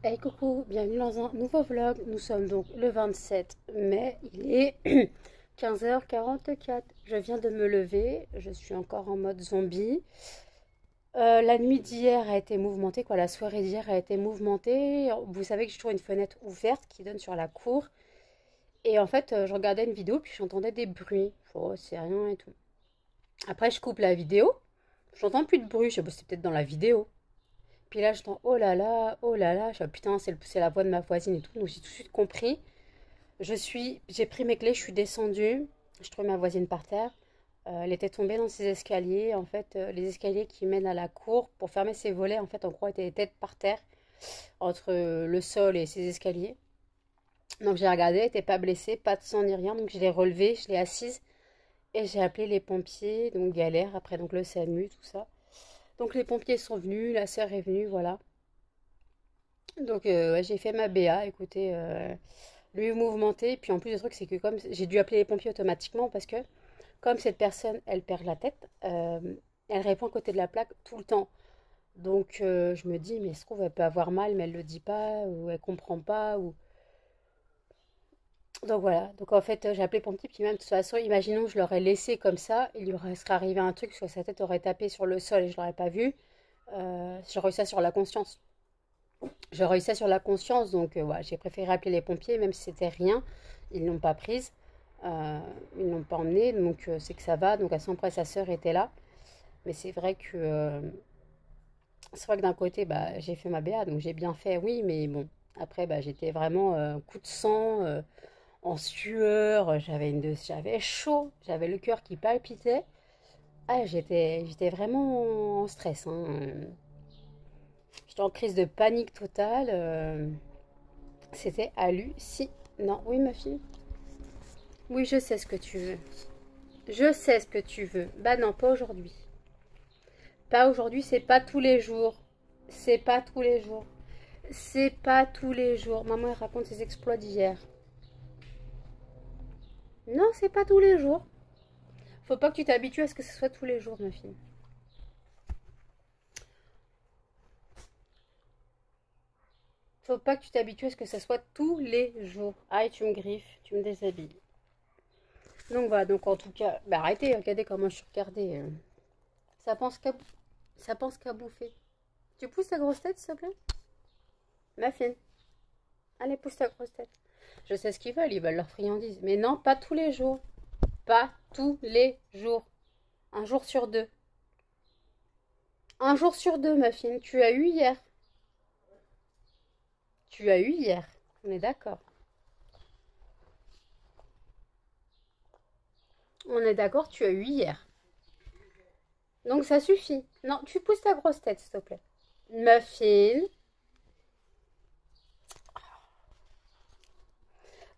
Hey coucou, bienvenue dans un nouveau vlog. Nous sommes donc le 27 mai, il est 15h44. Je viens de me lever, je suis encore en mode zombie. La nuit d'hier a été mouvementée, quoi, la soirée d'hier a été mouvementée. Vous savez que j'ai toujours une fenêtre ouverte qui donne sur la cour. Et en fait, je regardais une vidéo, puis j'entendais des bruits. Oh, c'est rien et tout. Après, je coupe la vidéo, j'entends plus de bruit, je sais pas, c'est peut-être dans la vidéo. Puis là, j'entends oh là là, oh là là. Je fais, putain, c'est la voix de ma voisine et tout. Donc j'ai tout de suite compris. J'ai pris mes clés, je suis descendue. Je trouvais ma voisine par terre. Elle était tombée dans ses escaliers. En fait, les escaliers qui mènent à la cour pour fermer ses volets, en fait, en gros, étaient tête par terre entre le sol et ses escaliers. Donc j'ai regardé, elle n'était pas blessée, pas de sang ni rien. Donc je l'ai relevée, je l'ai assise et j'ai appelé les pompiers. Donc galère, après donc le SAMU, tout ça. Donc les pompiers sont venus, la sœur est venue, voilà. Donc ouais, j'ai fait ma BA, écoutez, lui mouvementé. Puis en plus le truc c'est que comme j'ai dû appeler les pompiers automatiquement parce que comme cette personne elle perd la tête, elle répond à côté de la plaque tout le temps. Donc je me dis mais est-ce qu'on va peut avoir mal mais elle le dit pas ou elle comprend pas ou donc voilà. Donc en fait j'ai appelé les pompiers puis même de toute façon imaginons que je l'aurais laissé comme ça, il lui serait arrivé un truc soit sa tête aurait tapé sur le sol et je l'aurais pas vu. J'aurais eu ça sur la conscience. J'aurais eu ça sur la conscience, donc ouais, j'ai préféré appeler les pompiers, même si c'était rien. Ils l'ont pas prise, euh, ils l'ont pas emmenée, donc c'est que ça va. Donc à son près, sa sœur était là. Mais c'est vrai que d'un côté, bah, j'ai fait ma BA, donc j'ai bien fait, oui, mais bon. Après, bah, j'étais vraiment coup de sang, en sueur, j'avais chaud, j'avais le cœur qui palpitait. Ah, j'étais vraiment en stress, hein. J'étais en crise de panique totale. C'était hallucinant. Oui, ma fille. Oui, je sais ce que tu veux. Je sais ce que tu veux. Bah non, pas aujourd'hui. Pas aujourd'hui, c'est pas tous les jours. C'est pas tous les jours. C'est pas tous les jours. Maman, elle raconte ses exploits d'hier. Non, c'est pas tous les jours. Faut pas que tu t'habitues à ce que ce soit tous les jours, ma fille. Faut pas que tu t'habitues à ce que ce soit tous les jours. Aïe, tu me griffes, tu me déshabilles. Donc voilà, donc en tout cas, bah arrêtez, regardez comment je suis regardée. Ça pense qu'à ça pense qu'à bouffer. Tu pousses ta grosse tête, s'il te plaît? Ma fille, allez, pousse ta grosse tête. Je sais ce ils veulent leur friandise. Mais non, pas tous les jours. Pas tous les jours. Un jour sur deux. Un jour sur deux, ma fille. Tu as eu hier. Tu as eu hier. On est d'accord. On est d'accord, tu as eu hier. Donc ça suffit. Non, tu pousses ta grosse tête, s'il te plaît. Muffin.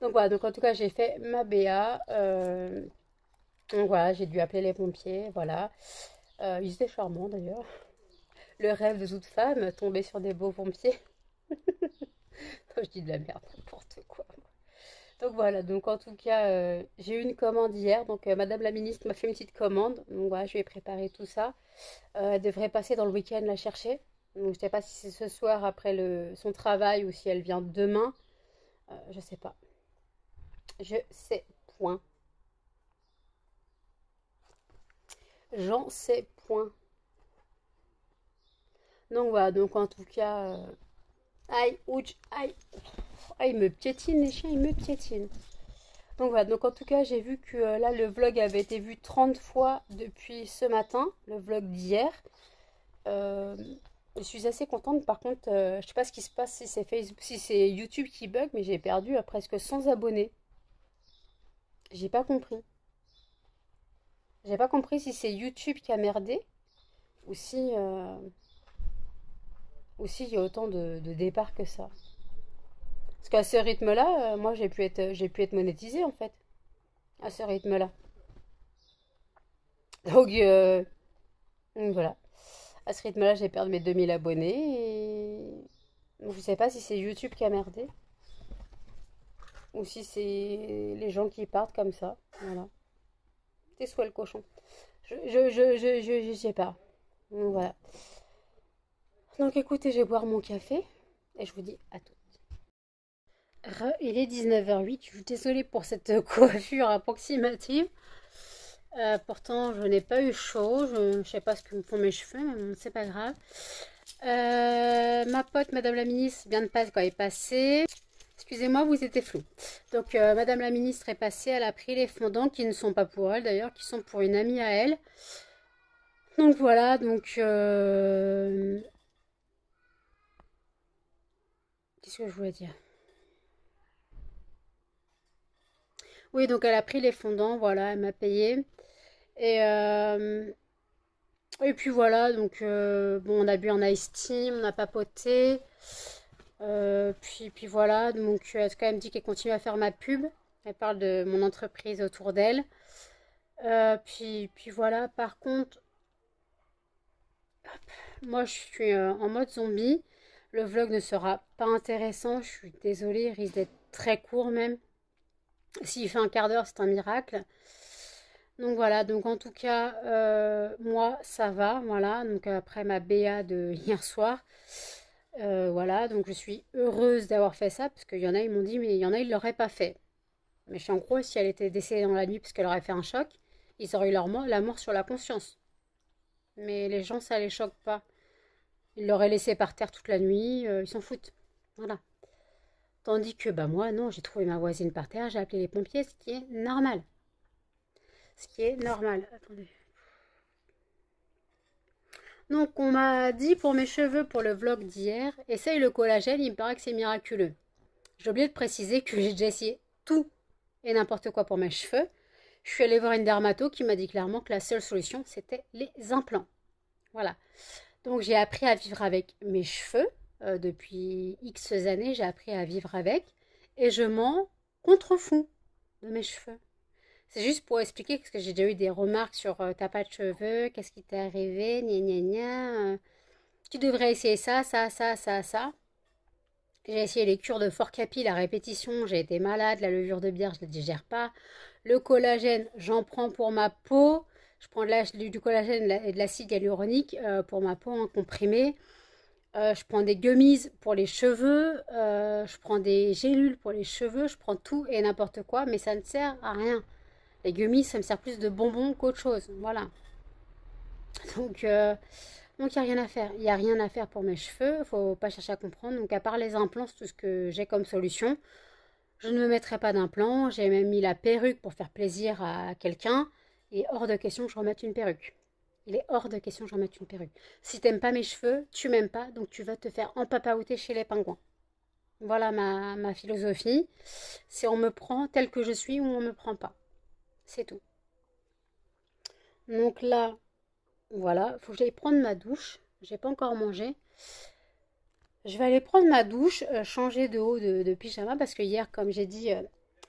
Donc voilà, donc en tout cas, j'ai fait ma BA. Donc voilà, j'ai dû appeler les pompiers, voilà. Ils étaient charmants d'ailleurs. Le rêve de toute femme, tomber sur des beaux pompiers. Je dis de la merde, n'importe quoi. Donc voilà, donc en tout cas, j'ai eu une commande hier. Donc Madame la ministre m'a fait une petite commande. Donc voilà, je lui ai préparé tout ça. Elle devrait passer dans le week-end la chercher. Donc je ne sais pas si c'est ce soir après son travail ou si elle vient demain. Je sais pas. Je sais point. J'en sais point. Donc voilà, donc en tout cas, aïe, ouch, aïe. Ah, ils me piétinent, les chiens, ils me piétinent. Donc voilà, donc en tout cas, j'ai vu que là, le vlog avait été vu 30 fois depuis ce matin, le vlog d'hier. Euh, je suis assez contente. Par contre, je sais pas ce qui se passe, si c'est Facebook, si c'est YouTube qui bug, mais j'ai perdu presque 100 abonnés. J'ai pas compris. J'ai pas compris si c'est YouTube qui a merdé ou si il y a autant de départs que ça. Parce qu'à ce rythme-là, moi j'ai pu être monétisée en fait. À ce rythme-là. Donc, donc voilà. À ce rythme-là, j'ai perdu mes 2000 abonnés. Donc, je sais pas si c'est YouTube qui a merdé ou si c'est les gens qui partent comme ça. Voilà. C'est soit le cochon. Je sais pas. Donc voilà. Donc écoutez, je vais boire mon café. et je vous dis à tout. Il est 19h08, je suis désolée pour cette coiffure approximative. Pourtant, je n'ai pas eu chaud, je ne sais pas ce que me font mes cheveux, mais bon, c'est pas grave. Ma pote, Madame la Ministre, vient de passer, quand elle est passée. Excusez-moi, vous étiez flou. Donc, Madame la Ministre est passée, elle a pris les fondants qui ne sont pas pour elle d'ailleurs, qui sont pour une amie à elle. Donc voilà, donc... Qu'est-ce que je voulais dire? Oui, donc elle a pris les fondants, voilà, elle m'a payé. Et, euh, et puis voilà, donc bon, on a bu un ice tea, on a papoté. Puis voilà, donc elle a quand même dit qu'elle continue à faire ma pub. Elle parle de mon entreprise autour d'elle. Puis voilà, par contre, moi je suis en mode zombie. Le vlog ne sera pas intéressant, je suis désolée, il risque d'être très court même. S'il fait un quart d'heure, c'est un miracle. Donc voilà, donc en tout cas, moi ça va, voilà. Donc après ma BA de hier soir, voilà, donc je suis heureuse d'avoir fait ça, parce qu'il y en a, ils m'ont dit, mais il y en a, ils ne l'auraient pas fait. Mais en gros, si elle était décédée dans la nuit parce qu'elle aurait fait un choc, ils auraient eu la mort sur la conscience. Mais les gens, ça les choque pas. Ils l'auraient laissé par terre toute la nuit, ils s'en foutent. Voilà. Tandis que, bah moi, non, j'ai trouvé ma voisine par terre, j'ai appelé les pompiers, ce qui est normal. Ce qui est normal. Attendez. Donc, on m'a dit pour mes cheveux, pour le vlog d'hier, essaye le collagène, il me paraît que c'est miraculeux. J'ai oublié de préciser que j'ai déjà essayé tout et n'importe quoi pour mes cheveux. Je suis allée voir une dermato qui m'a dit clairement que la seule solution, c'était les implants. Voilà. Donc, j'ai appris à vivre avec mes cheveux. Depuis X années, j'ai appris à vivre avec. Et je m'en contrefous de mes cheveux. C'est juste pour expliquer, parce que j'ai déjà eu des remarques sur t'as pas de cheveux, qu'est-ce qui t'est arrivé, gna gna gna. Tu devrais essayer ça, ça, ça, ça, ça. J'ai essayé les cures de Forcapil à répétition, j'ai été malade, la levure de bière, je ne la digère pas. Le collagène, j'en prends pour ma peau. Je prends du collagène et de l'acide hyaluronique pour ma peau en comprimé. Je prends des gummies pour les cheveux. Je prends des gélules pour les cheveux. Je prends tout et n'importe quoi, mais ça ne sert à rien. Les gummies, ça me sert plus de bonbons qu'autre chose. Voilà. Donc, donc il n'y a rien à faire. Il n'y a rien à faire pour mes cheveux. Faut pas chercher à comprendre. Donc, à part les implants, c'est tout ce que j'ai comme solution. Je ne me mettrai pas d'implant. J'ai même mis la perruque pour faire plaisir à quelqu'un. Et hors de question que je remette une perruque. Il est hors de question que je remette une perruque. Si t'aimes pas mes cheveux, tu m'aimes pas, donc tu vas te faire empapaouter chez les pingouins. Voilà ma philosophie. C'est on me prend tel que je suis ou on me prend pas. C'est tout. Donc là, voilà, il faut que j'aille prendre ma douche. J'ai pas encore mangé. Je vais aller prendre ma douche, changer de haut de pyjama parce que hier, comme j'ai dit,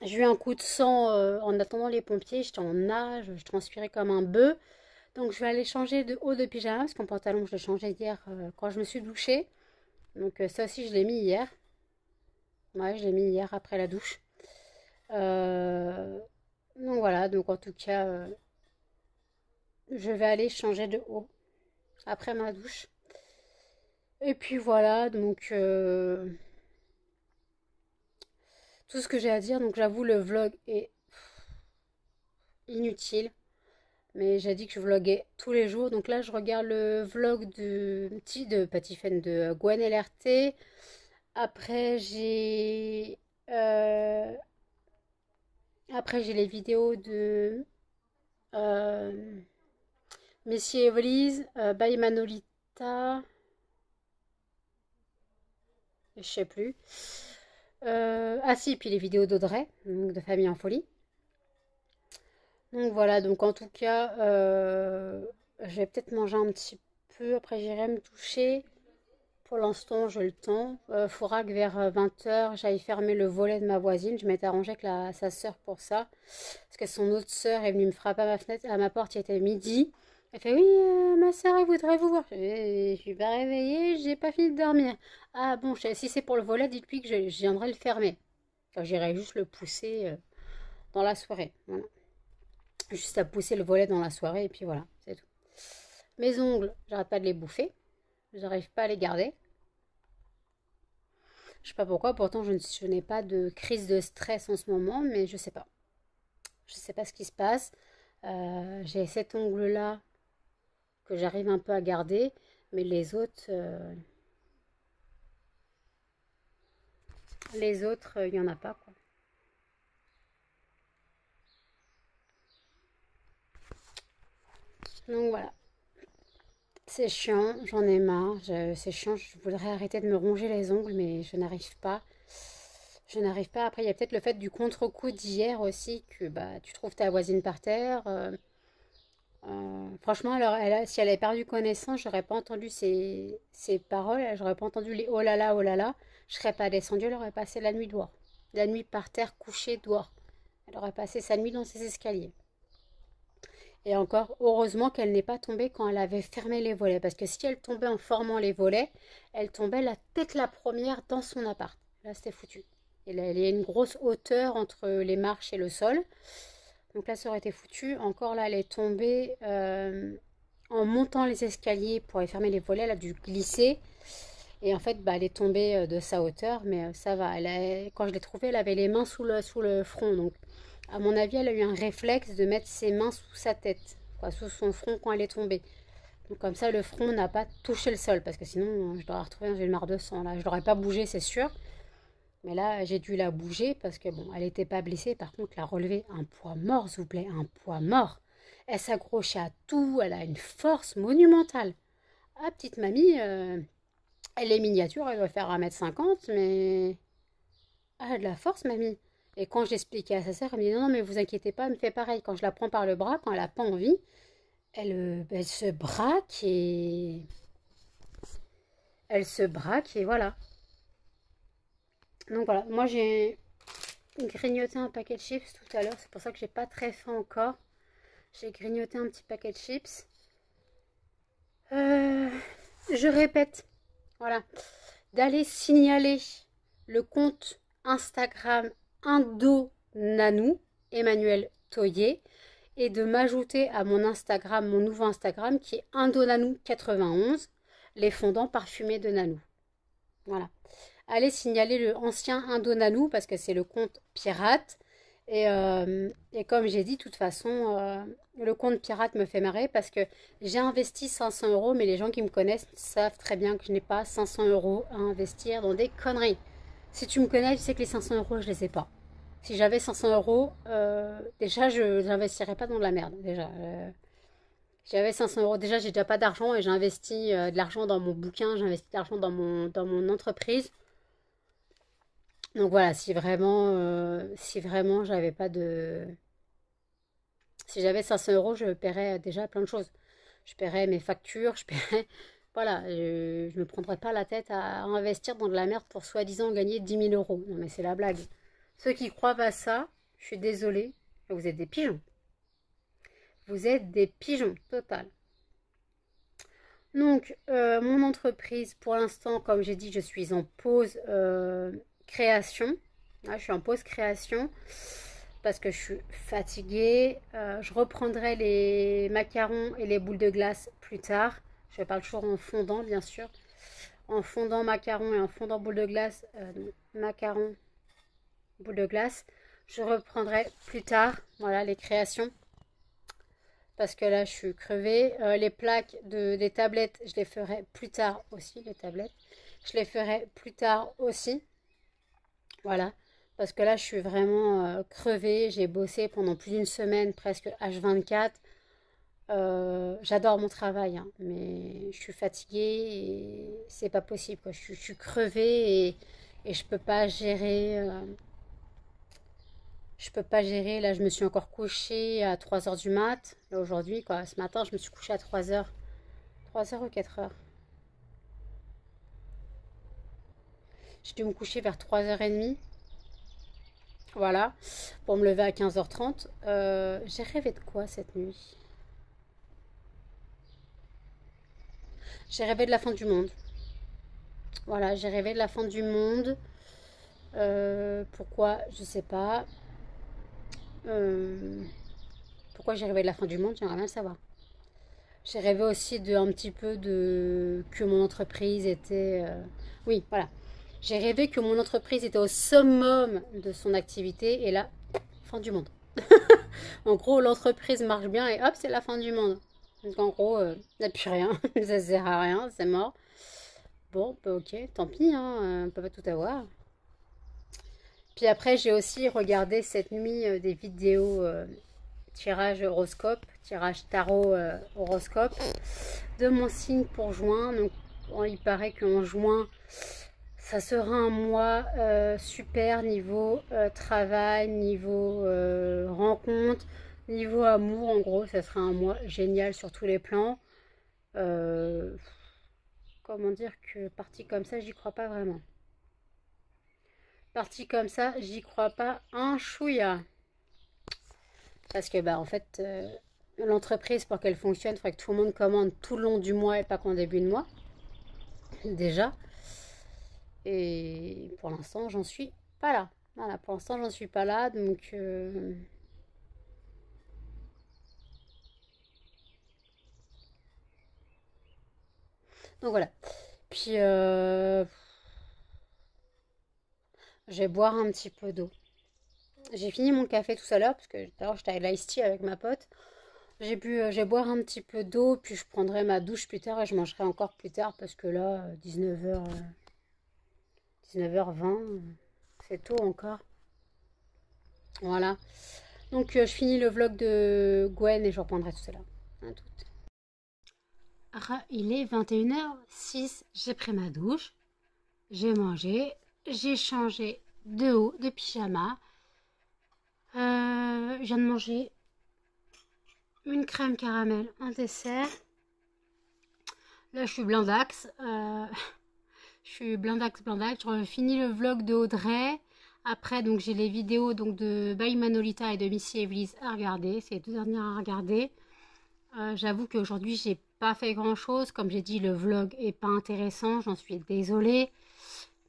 j'ai eu un coup de sang en attendant les pompiers. J'étais en nage, je transpirais comme un bœuf. Donc je vais aller changer de haut de pyjama parce qu'en pantalon, je l'ai changé hier quand je me suis douchée. Donc ça aussi, je l'ai mis hier. Ouais, je l'ai mis hier après la douche. Euh, donc voilà, donc en tout cas, je vais aller changer de haut après ma douche. Et puis voilà, donc tout ce que j'ai à dire. Donc j'avoue, le vlog est inutile. Mais j'ai dit que je vloguais tous les jours. Donc là, je regarde le vlog pas Tiffen, de Gwen LRT. Après, euh, j'ai les vidéos de euh, Messi et Volise, by Manolita, je sais plus. Ah si, puis les vidéos d'Audrey, donc de Famille en folie. Donc voilà, donc en tout cas, je vais peut-être manger un petit peu, après j'irai me toucher. Pour l'instant, j'ai le temps. Faudra que vers 20h, j'aille fermer le volet de ma voisine. Je m'étais arrangée avec sa sœur pour ça. Parce que son autre sœur est venue me frapper à ma fenêtre, à ma porte, il était midi. Elle fait oui, ma sœur, elle voudrait vous voir. Je suis pas réveillée, j'ai pas fini de dormir. Ah bon, si c'est pour le volet, dites-lui que je viendrai le fermer. Enfin, j'irai juste le pousser dans la soirée. Voilà. Juste à pousser le volet dans la soirée et puis voilà, c'est tout. Mes ongles, j'arrête pas de les bouffer. J'arrive pas à les garder. Je sais pas pourquoi, pourtant je n'ai pas de crise de stress en ce moment, mais je sais pas. Je sais pas ce qui se passe. J'ai cet ongle-là que j'arrive un peu à garder, mais les autres, il y en a pas, quoi. Donc voilà, c'est chiant, j'en ai marre, c'est chiant, je voudrais arrêter de me ronger les ongles, mais je n'arrive pas. Je n'arrive pas. Après, il y a peut-être le fait du contre-coup d'hier aussi, que bah, tu trouves ta voisine par terre. Franchement, alors, si elle avait perdu connaissance, j'aurais pas entendu ses paroles, j'aurais pas entendu les oh là là, je serais pas descendue, elle aurait passé la nuit dehors. La nuit par terre, couchée dehors. Elle aurait passé sa nuit dans ses escaliers. Et encore, heureusement qu'elle n'est pas tombée quand elle avait fermé les volets, parce que si elle tombait en formant les volets, elle tombait la tête la première dans son appart. Là, c'était foutu. Et là, il y a une grosse hauteur entre les marches et le sol. Donc là, ça aurait été foutu. Encore là, elle est tombée en montant les escaliers pour aller fermer les volets. Elle a dû glisser. Et en fait, bah, elle est tombée de sa hauteur, mais ça va. Quand je l'ai trouvée, elle avait les mains sous le front. Donc, à mon avis, elle a eu un réflexe de mettre ses mains sous sa tête, quoi, sous son front quand elle est tombée. Donc, comme ça, le front n'a pas touché le sol, parce que sinon, je l'aurais retrouvée dans une mare de sang. Là, je l'aurais pas bougé, c'est sûr. Mais là, j'ai dû la bouger parce que bon, elle n'était pas blessée. Par contre, la relever un poids mort, s'il vous plaît, un poids mort. Elle s'accrochait à tout, elle a une force monumentale. Ah, petite mamie, elle est miniature, elle doit faire 1,50 m, mais elle a de la force, mamie. Et quand j'expliquais à sa sœur, elle me dit non, non, mais vous inquiétez pas, elle me fait pareil. Quand je la prends par le bras, quand elle n'a pas envie, elle se braque et. Elle se braque et voilà. Donc voilà, moi j'ai grignoté un paquet de chips tout à l'heure, c'est pour ça que j'ai pas très faim encore. J'ai grignoté un petit paquet de chips. Euh, je répète, voilà, d'aller signaler le compte Instagram Indo Nanou, Emmanuel Toyer, et de m'ajouter à mon Instagram, mon nouveau Instagram qui est Indonanou91, les fondants parfumés de Nanou. Voilà. Allez signaler le ancien Indonanou parce que c'est le compte pirate. Et comme j'ai dit, de toute façon, le compte pirate me fait marrer parce que j'ai investi 500 euros, mais les gens qui me connaissent savent très bien que je n'ai pas 500 euros à investir dans des conneries. Si tu me connais, tu sais que les 500 euros, je les ai pas. Si j'avais 500 euros, déjà, je n'investirais pas dans de la merde. Déjà, j'avais 500 euros. Déjà, j'ai déjà pas d'argent et j'ai investi de l'argent dans mon bouquin, j'ai investi de l'argent dans mon entreprise. Donc voilà, si vraiment j'avais pas de, si j'avais 500 euros, je paierais déjà plein de choses. Je paierais mes factures, je paierais, voilà, je me prendrais pas la tête à investir dans de la merde pour soi-disant gagner 10 000 euros. Non mais c'est la blague. Ceux qui croient pas ça, je suis désolée, vous êtes des pigeons. Vous êtes des pigeons, total. Donc, mon entreprise, pour l'instant, comme j'ai dit, je suis en pause création. Là, je suis en pause création parce que je suis fatiguée. Je reprendrai les macarons et les boules de glace plus tard. Je parle toujours en fondant, bien sûr. En fondant macarons et en fondant boules de glace, macarons, boules de glace. Je reprendrai plus tard, voilà, les créations. Parce que là, je suis crevée. Les plaques des tablettes, je les ferai plus tard aussi, les tablettes. Je les ferai plus tard aussi. Voilà. Parce que là, je suis vraiment crevée. J'ai bossé pendant plus d'une semaine, presque H24. J'adore mon travail, hein, mais je suis fatiguée et c'est pas possible, quoi. Je suis crevée et je peux pas gérer. Je peux pas gérer. Là, je me suis encore couchée à 3 heures du mat. Là, aujourd'hui, quoi. Ce matin, je me suis couchée à 3 heures. 3 heures ou 4 heures. J'ai dû me coucher vers 3h30. Voilà. Pour me lever à 15h30. J'ai rêvé de quoi cette nuit? J'ai rêvé de la fin du monde. Voilà, j'ai rêvé de la fin du monde. Pourquoi? Je sais pas. Euh, Pourquoi j'ai rêvé de la fin du monde? J'aimerais bien le savoir. J'ai rêvé aussi de un petit peu de que mon entreprise était. Oui, voilà. J'ai rêvé que mon entreprise était au summum de son activité et là, fin du monde. En gros, l'entreprise marche bien et hop, c'est la fin du monde. Donc en gros, il n'y a plus rien, ça sert à rien, c'est mort. Bon, bah ok, tant pis, hein, on peut pas tout avoir. Puis après, j'ai aussi regardé cette nuit des vidéos tirage horoscope, tirage tarot horoscope de mon signe pour juin. Donc, il paraît qu'en juin, ça sera un mois super niveau travail, niveau rencontre, niveau amour. En gros, ça sera un mois génial sur tous les plans. Euh, comment dire que parti comme ça, j'y crois pas vraiment. Parti comme ça, j'y crois pas un chouïa. Parce que, bah, en fait, l'entreprise, pour qu'elle fonctionne, il faudrait que tout le monde commande tout le long du mois et pas qu'en début de mois. Déjà. Et pour l'instant, j'en suis pas là. Voilà, pour l'instant, j'en suis pas là. Donc voilà. Puis, je vais boire un petit peu d'eau. J'ai fini mon café tout à l'heure, parce que tout à l'heure, j'étais à l'ice tea avec ma pote. Je vais boire un petit peu d'eau, puis je prendrai ma douche plus tard et je mangerai encore plus tard, parce que là, 19h, 19h20, c'est tôt encore. Voilà. Donc, je finis le vlog de Gwen et je reprendrai tout cela. À tout. Il est 21h06, j'ai pris ma douche, j'ai mangé, j'ai changé de haut, de pyjama. Je viens de manger une crème caramel en dessert. Là, je suis blindax. Je suis blindax. Je finis le vlog de Audrey. Après, donc j'ai les vidéos donc de By Manolita et de Missy Evely's à regarder. C'est les deux dernières à regarder. J'avoue qu'aujourd'hui, j'ai pas fait grand chose. Comme j'ai dit, le vlog est pas intéressant. J'en suis désolée.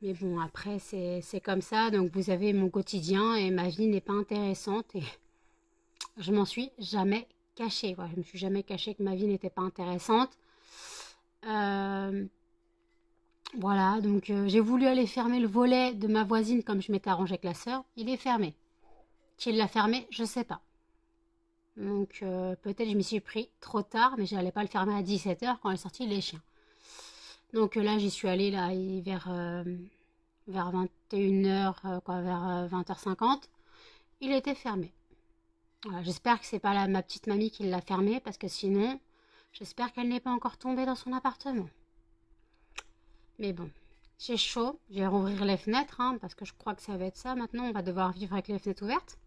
Mais bon, après, c'est comme ça. Donc, vous avez mon quotidien et ma vie n'est pas intéressante. Et je m'en suis jamais cachée. Voilà, je me suis jamais cachée que ma vie n'était pas intéressante. Voilà, donc j'ai voulu aller fermer le volet de ma voisine comme je m'étais arrangée avec la sœur. Il est fermé. Qui l'a fermé, je sais pas. Donc peut-être je m'y suis pris trop tard, mais je n'allais pas le fermer à 17h quand elle est sortie les chiens. Donc là, j'y suis allée là, vers 21h, vers 20h50. Il était fermé. Voilà, j'espère que c'est pas ma petite mamie qui l'a fermé, parce que sinon, j'espère qu'elle n'est pas encore tombée dans son appartement. Mais bon, j'ai chaud. Je vais rouvrir les fenêtres, hein, parce que je crois que ça va être ça. Maintenant, on va devoir vivre avec les fenêtres ouvertes.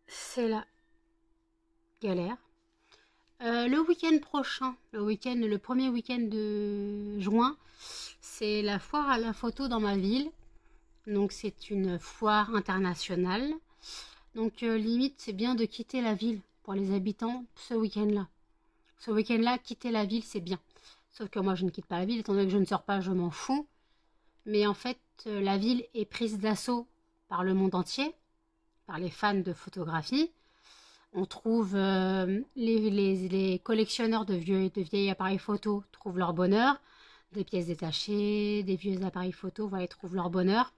C'est la galère. Le week-end prochain, le premier week-end de juin, c'est la foire à la photo dans ma ville. Donc, c'est une foire internationale. Donc, limite, c'est bien de quitter la ville pour les habitants ce week-end-là. Ce week-end-là, quitter la ville, c'est bien. Sauf que moi, je ne quitte pas la ville. Étant donné que je ne sors pas, je m'en fous. Mais en fait, la ville est prise d'assaut par le monde entier, par les fans de photographie. On trouve les collectionneurs de vieilles appareils photo trouvent leur bonheur. Des pièces détachées, des vieux appareils photo, voilà, ils trouvent leur bonheur.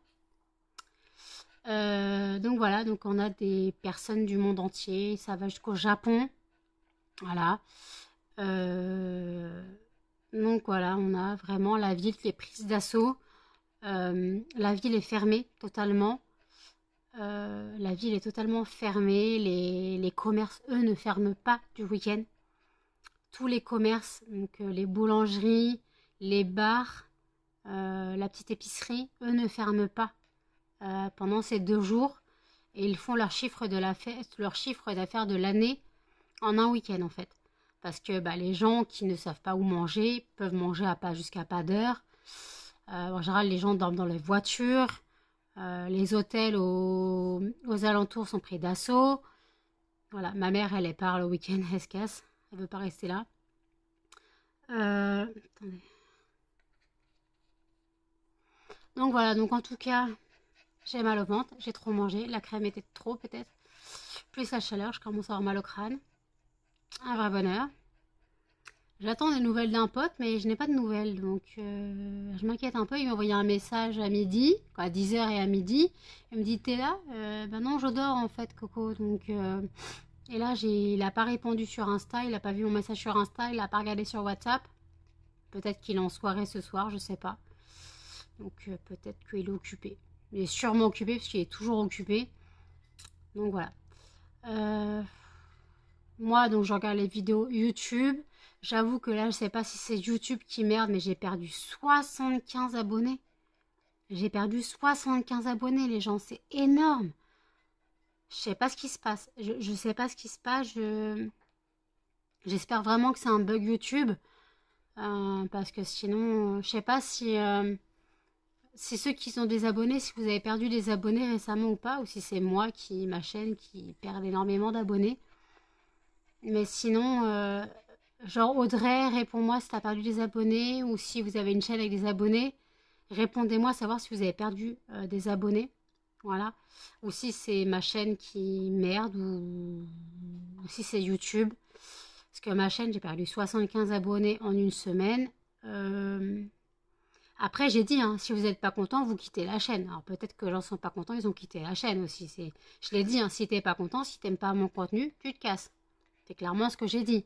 Donc voilà, donc on a des personnes du monde entier. Ça va jusqu'au Japon. Voilà. Donc voilà, on a vraiment la ville qui est prise d'assaut. La ville est fermée totalement. La ville est totalement fermée. Les commerces, eux, ne ferment pas du week-end. Tous les commerces, donc les boulangeries, les bars, la petite épicerie, eux ne ferment pas pendant ces 2 jours. Et ils font leur chiffre d'affaires de l'année en un week-end en fait. Parce que les gens qui ne savent pas où manger peuvent manger jusqu'à pas d'heure. En général, les gens dorment dans les voitures. Les hôtels aux alentours sont pris d'assaut. Voilà, ma mère, elle part le week-end, elle se casse. Elle veut pas rester là. Attendez. Donc voilà, donc en tout cas, j'ai mal au ventre, j'ai trop mangé. La crème était trop peut-être. Plus la chaleur, je commence à avoir mal au crâne. Un vrai bonheur. J'attends des nouvelles d'un pote, mais je n'ai pas de nouvelles. Donc, je m'inquiète un peu. Il m'a envoyé un message à midi, quoi, à 10h et à midi. Il me dit, t'es là? Ben non, je dors en fait, Coco. Donc, et là, il n'a pas répondu sur Insta. Il n'a pas vu mon message sur Insta. Il n'a pas regardé sur WhatsApp. Peut-être qu'il est en soirée ce soir, je sais pas. Donc, peut-être qu'il est occupé. Il est sûrement occupé parce qu'il est toujours occupé. Donc, voilà. Moi, donc, je regarde les vidéos YouTube. J'avoue que là, je sais pas si c'est YouTube qui merde, mais j'ai perdu 75 abonnés. J'ai perdu 75 abonnés, les gens. C'est énorme. Je sais pas ce qui se passe. Je sais pas ce qui se passe. J'espère vraiment que c'est un bug YouTube. Parce que sinon, je sais pas si... c'est ceux qui sont des abonnés, si vous avez perdu des abonnés récemment ou pas, ou si c'est moi ma chaîne qui perd énormément d'abonnés. Mais sinon, genre Audrey, réponds-moi si tu as perdu des abonnés, ou si vous avez une chaîne avec des abonnés, répondez-moi savoir si vous avez perdu des abonnés. Voilà. Ou si c'est ma chaîne qui merde, ou si c'est YouTube. Parce que ma chaîne, j'ai perdu 75 abonnés en une semaine. Après, j'ai dit, hein, si vous n'êtes pas content, vous quittez la chaîne. Alors peut-être que les gens ne sont pas contents, ils ont quitté la chaîne aussi. Je l'ai dit, hein, si tu n'es pas content, si tu n'aimes pas mon contenu, tu te casses. C'est clairement ce que j'ai dit.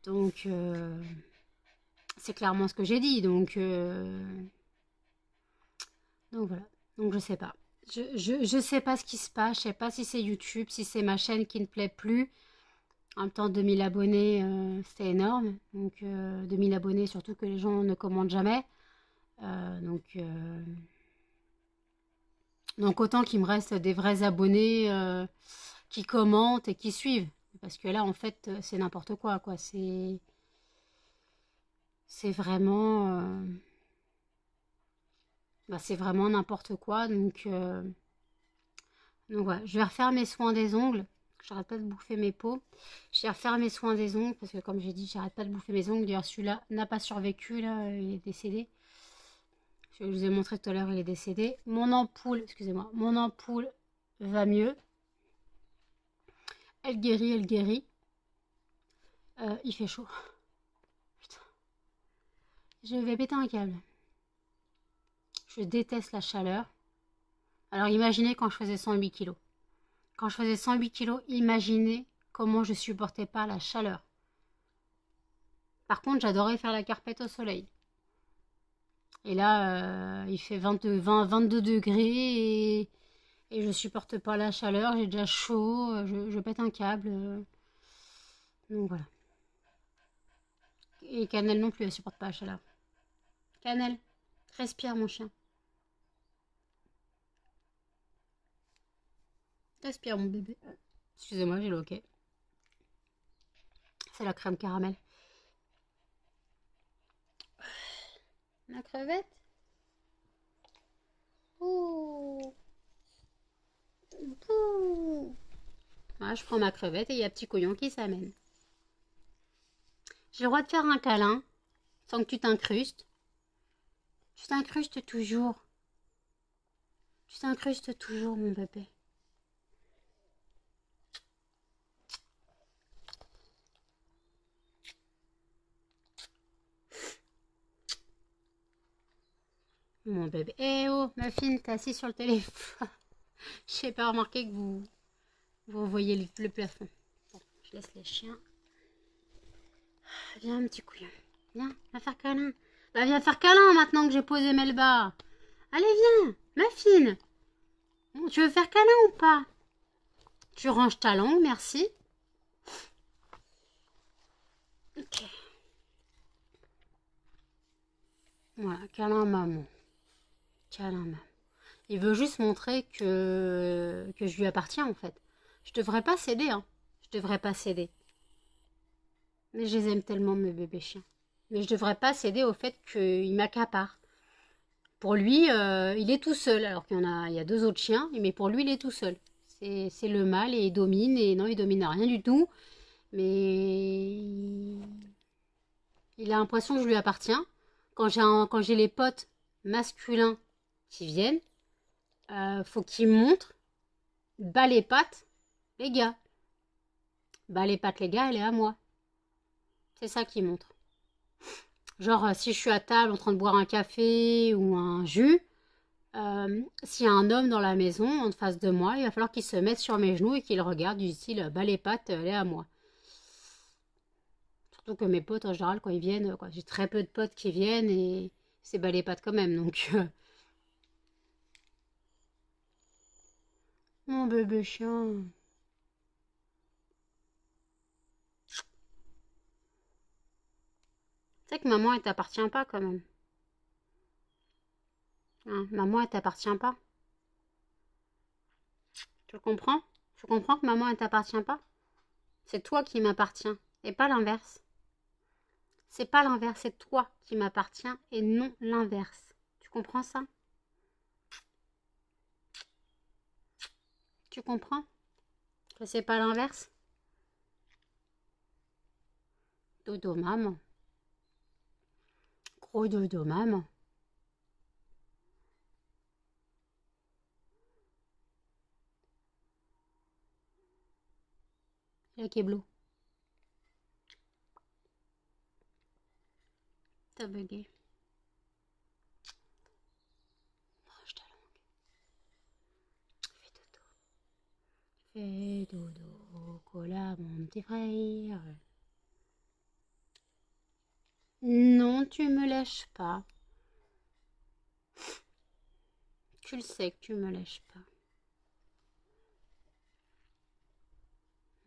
Donc, c'est clairement ce que j'ai dit. Donc voilà. Donc, je sais pas. Je sais pas ce qui se passe. Je sais pas si c'est YouTube, si c'est ma chaîne qui ne plaît plus. En même temps, 2000 abonnés, c'était énorme. Donc, 2000 abonnés, surtout que les gens ne commandent jamais. Donc autant qu'il me reste des vrais abonnés qui commentent et qui suivent. Parce que là, en fait, c'est n'importe quoi, quoi. C'est vraiment... c'est vraiment n'importe quoi. Donc voilà. Je vais refaire mes soins des ongles. J'arrête pas de bouffer mes peaux. Je vais refaire mes soins des ongles. Parce que comme j'ai dit, j'arrête pas de bouffer mes ongles. D'ailleurs, celui-là n'a pas survécu. Là, il est décédé. Je vous ai montré tout à l'heure, il est décédé. Mon ampoule, excusez-moi, mon ampoule va mieux. Elle guérit, elle guérit. Il fait chaud. Putain. Je vais péter un câble. Je déteste la chaleur. Alors imaginez quand je faisais 108 kilos. Quand je faisais 108 kilos, imaginez comment je supportais pas la chaleur. Par contre, j'adorais faire la carpette au soleil. Et là, il fait 22 degrés et je supporte pas la chaleur. J'ai déjà chaud, je pète un câble. Donc voilà. Et Cannelle non plus, elle supporte pas la chaleur. Cannelle, respire mon chien. Respire mon bébé. Excusez-moi, j'ai le hoquet. C'est la crème caramel. La crevette. Ouh. Ouh. Voilà, je prends ma crevette et il y a petit couillon qui s'amène. J'ai le droit de faire un câlin sans que tu t'incrustes. Tu t'incrustes toujours. Tu t'incrustes toujours, mon bébé. Mon bébé. Eh oh, ma fille, t'es assise sur le téléphone. Je n'ai pas remarqué que vous voyez le plafond. Bon, je laisse les chiens. Viens, un petit couillon. Viens, va faire câlin. Bah, viens faire câlin maintenant que j'ai posé Melba. Allez, viens, ma fine. Bon, tu veux faire câlin ou pas? Tu ranges ta langue, merci. Ok. Voilà, câlin maman. Câlin maman. Il veut juste montrer que je lui appartiens en fait. Je devrais pas céder, hein. Je devrais pas céder. Mais je les aime tellement, mes bébés chiens. Mais je devrais pas céder au fait qu'il m'accapare. Pour lui, il est tout seul. Alors qu'il y a deux autres chiens, mais pour lui, il est tout seul. C'est le mâle et il domine. Et non, il domine rien du tout. Mais il a l'impression que je lui appartiens. Quand j'ai les potes masculins qui viennent, faut qu'ils montrent. Bas les pattes, les gars. Bas les pattes, les gars, elle est à moi. C'est ça qui montre. Genre, si je suis à table en train de boire un café ou un jus, s'il y a un homme dans la maison en face de moi, il va falloir qu'il se mette sur mes genoux et qu'il regarde du style bah les pattes, elle est à moi. Surtout que mes potes en général quand ils viennent, quoi, j'ai très peu de potes qui viennent et c'est bah les pattes quand même. Donc mon bébé chien. Tu sais que maman elle t'appartient pas quand même. Hein, maman elle t'appartient pas. Tu le comprends? Tu comprends que maman elle t'appartient pas? C'est toi qui m'appartiens et pas l'inverse. C'est pas l'inverse, c'est toi qui m'appartiens et non l'inverse. Tu comprends ça? Tu comprends que c'est pas l'inverse? Dodo maman. Gros dodo maman. La Keblo. T'as bugué. Range ta langue. Fais dodo. Fais dodo. Cola, mon petit frère. Non, tu me lèches pas. Tu le sais que tu me lèches pas.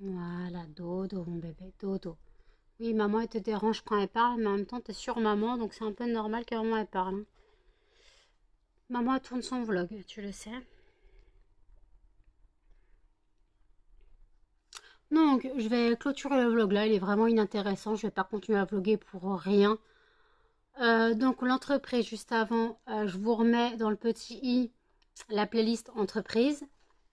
Voilà, dodo, mon bébé, dodo. Oui, maman, elle te dérange quand elle parle, mais en même temps, t'es sur maman, donc c'est un peu normal que maman, elle parle. Hein. Maman, elle tourne son vlog, tu le sais. Donc, je vais clôturer le vlog là, il est vraiment inintéressant, je vais pas continuer à vlogger pour rien. Donc, l'entreprise, juste avant, je vous remets dans le petit i la playlist entreprise.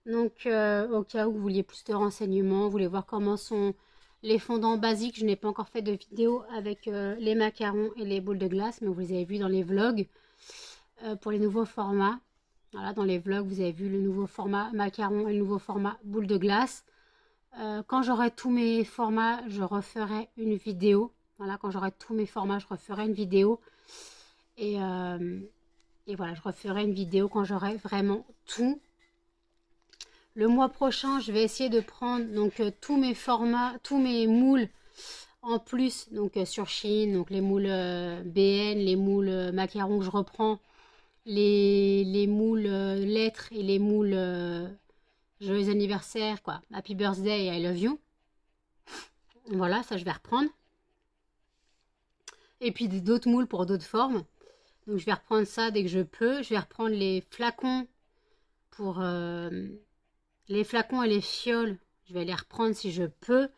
Donc, au cas où vous vouliez plus de renseignements, vous voulez voir comment sont les fondants basiques. Je n'ai pas encore fait de vidéo avec les macarons et les boules de glace, mais vous les avez vus dans les vlogs pour les nouveaux formats. Voilà, dans les vlogs, vous avez vu le nouveau format macaron et le nouveau format boule de glace. Quand j'aurai tous mes formats, je referai une vidéo. Voilà, quand j'aurai tous mes formats, je referai une vidéo. Et voilà, je referai une vidéo quand j'aurai vraiment tout. Le mois prochain, je vais essayer de prendre donc tous mes formats, tous mes moules en plus, donc sur Chine, donc les moules BN, les moules macarons que je reprends, les moules lettres et les moules joyeux anniversaire, quoi, Happy Birthday et I Love You. Voilà, ça je vais reprendre. Et puis d'autres moules pour d'autres formes. Donc je vais reprendre ça dès que je peux. Je vais reprendre les flacons pour les flacons et les fioles. Je vais les reprendre si je peux.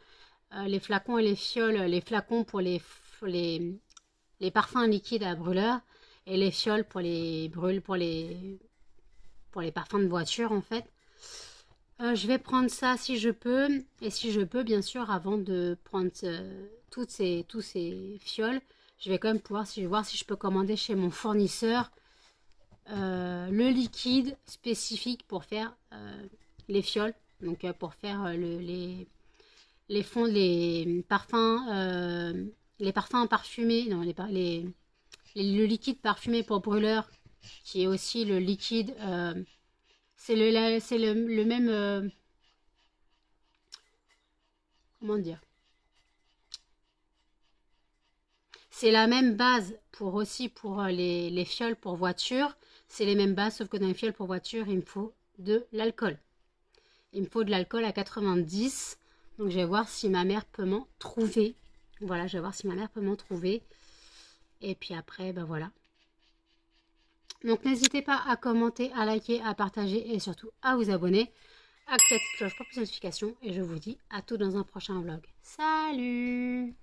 Les flacons et les fioles, les flacons pour les parfums liquides à brûleur et les fioles pour les brûles pour les parfums de voiture en fait. Je vais prendre ça si je peux et si je peux bien sûr avant de prendre tous ces fioles, je vais quand même pouvoir voir si je peux commander chez mon fournisseur le liquide spécifique pour faire les fioles, donc pour faire les fonds, les parfums parfumés, non, le liquide parfumé pour brûleur, qui est aussi le liquide, c'est le même, comment dire, c'est la même base pour les fioles pour voiture, c'est les mêmes bases, sauf que dans les fioles pour voiture, il me faut de l'alcool. Il me faut de l'alcool à 90. Donc, je vais voir si ma mère peut m'en trouver. Voilà, je vais voir si ma mère peut m'en trouver. Et puis après, ben voilà. Donc, n'hésitez pas à commenter, à liker, à partager et surtout à vous abonner. Activez la cloche pour plus de notifications. Et je vous dis à tout dans un prochain vlog. Salut!